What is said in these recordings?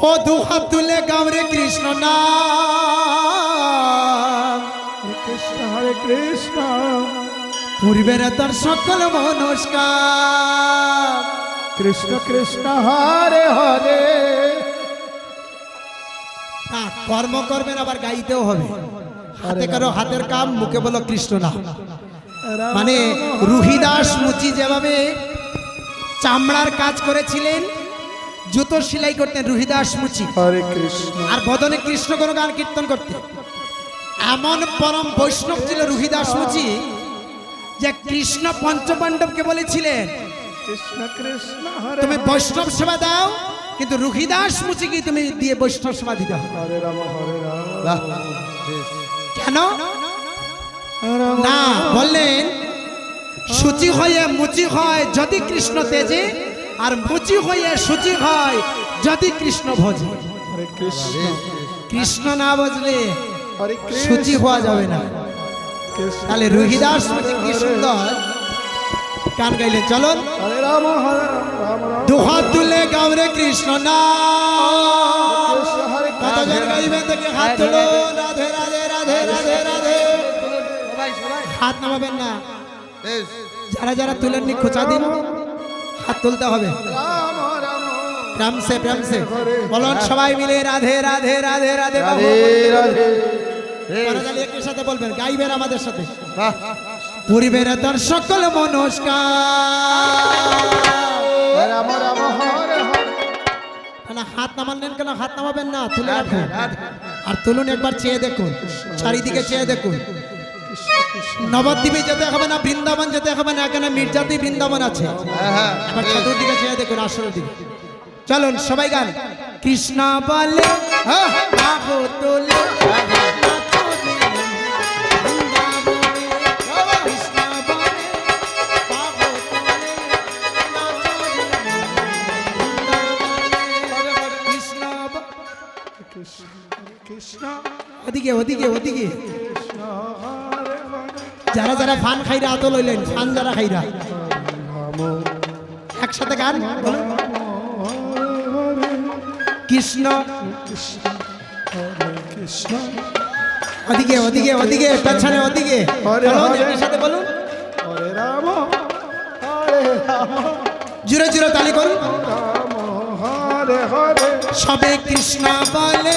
ও দু হাত তুলে গামরে কৃষ্ণ নাম, হরে কৃষ্ণ পূর্বের তোর সকল মনস্কার। কৃষ্ণ কৃষ্ণ হরে হরে। না কর্ম করবেন আবার গাইতেও হবে। হাতে করো হাতের কাম, মুখে বলো কৃষ্ণ নাম। মানে রুহিদাস মুচি যেভাবে চামড়ার কাজ করেছিলেন, জুতো সেলাই করতেন রুহিদাস মুচি, হরে কৃষ্ণ আর বদনে কৃষ্ণ কোন গান কীর্তন করতেন। এমন পরম বৈষ্ণব ছিল রুহিদাস মুচি যে কৃষ্ণ পঞ্চপাণ্ডবকে বলেছিলেন কৃষ্ণ কৃষ্ণ হরে তুমি বৈষ্ণব সেবা দাও, কিন্তু রুহিদাস মুচিকে তুমি দিয়ে বৈষ্ণব সেবা দিতে হবে। হরে রাম হরে রাম। কেন না বললেন, সূচি হয়ে মুচি হয় যদি কৃষ্ণ তেজে, আর মুচি হয়ে সূচি হয় যদি কৃষ্ণ ভজে। হরে কৃষ্ণ কৃষ্ণ না বজলে হরে সূচি হওয়া যাবে না। কৃষ্ণ তাহলে রুহিদাস মুচি কি সুন্দর গান গাইলেন। চলুন হরে রাম হরে রাম রাম রাম দুহাত তুলে গামরে কৃষ্ণ নাম। কৃষ্ণ হরে কতজন গাইবেন দেখে হাত তুলুন। রাধে রাধে রাধে রাধে রাধে। হাত নামাবেন না, যারা যারা তুলেননি খোঁচা দিন, হাত তুলতে হবে। রাম রাম প্রেম সে প্রেম সে বলুন সবাই মিলে রাধে রাধে রাধে রাধে। রাধে রাধে। করতালি একই সাথে বলবেন, গাইবেন আমাদের সাথে। পরিবের তোর সকল মনস্কার। রাম রাম হরে হরে। না হাত নামালেন কেন? হাত নামাবেন না, তুলে রাখুন। আর তুলুন, একবার চেয়ে দেখুন, চারিদিকে চেয়ে দেখুন। নবদ্বীপে যেতে হবে না, বৃন্দাবন যেতে হবে না, এখানে মির্জাতি বৃন্দাবন আছে। এবার চতুর্দিকে চেয়ে দেখুন, আসরের দিকে। চলুন সবাই গান। কৃষ্ণ বলে বাহু তোলে, কৃষ্ণ ওদিকে ওদিকে ওদিকে। যারা যারা ফান খাইরা আতো লইলেন, ফান যারা খাইরা একসাথে গান বলুন। কৃষ্ণ কৃষ্ণ ওদিকে ওদিকে ওদিকে, পেছনে ওদিকে। চলুন, একসাথে বলুন। হরে রাম হরে রাম জুড়ে জুড়ে তালি করুন। রাম হরে হরে। সবে কৃষ্ণ বলে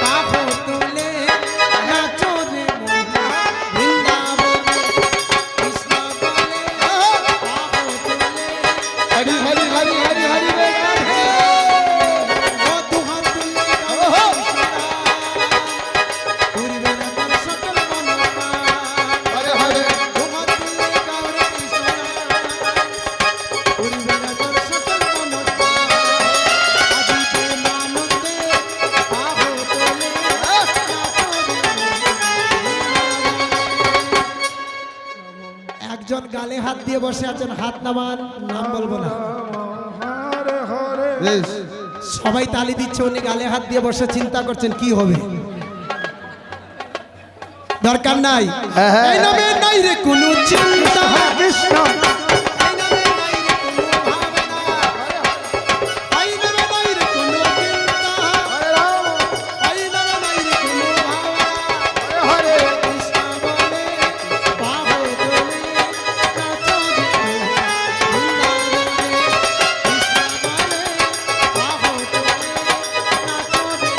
বাহু তুলে নাচো রে মন বৃন্দাবনে। কৃষ্ণ বলে বাহু তুলে হরি হরি হরি হরি হরি রাধে। ও দুহাত তুলে গাও কৃষ্ণ নাম। পূর্বের তোর সকল মনস্কার। হরে হরে। দুহাত তুলে গাও রে কৃষ্ণ নাম। পূর্বের তোর সকল মনস্কার। আদিতে মানন্দে বাহু তোলে নাচো রে মন। একজন গালে হাত দিয়ে বসে আছেন, হাত নামান, নাম বলবো না। হরে হরে। সবাই তালি দিচ্ছে, উনি গালে হাত দিয়ে বসে চিন্তা করছেন কি হবে। দরকার নাই, এই নামে নাই রে কোনো চিন্তা। কৃষ্ণ এই নামে নাই রে কোনো ভাবনা। এই নামে নাই রে কোনো চিন্তা। হরে রাম এই নামে নাই রে কোনো ভাবনা। হরে হরে। কৃষ্ণ বলে বাহু তোলে নাচো রে বৃন্দাবনে। কৃষ্ণ বলে বাহু তোলে নাচো রে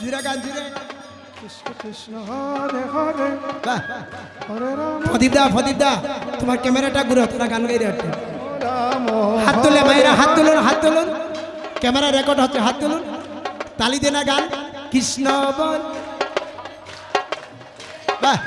জুড়ে গান জুড়ে। কৃষ্ণ কৃষ্ণ হরে হরে। বাহ। হরে রাম ফদীপ দা তোমার ক্যামেরাটা ঘুরো, তোরা গান গাই রাখতে। রাম হাত তুলে মায়েরা, হাত তুলুন, হাত তুলুন। ক্যামেরা রেকর্ড হচ্ছে, হাত তুলুন। তালি দেনা গান। কৃষ্ণ বল। বাহ।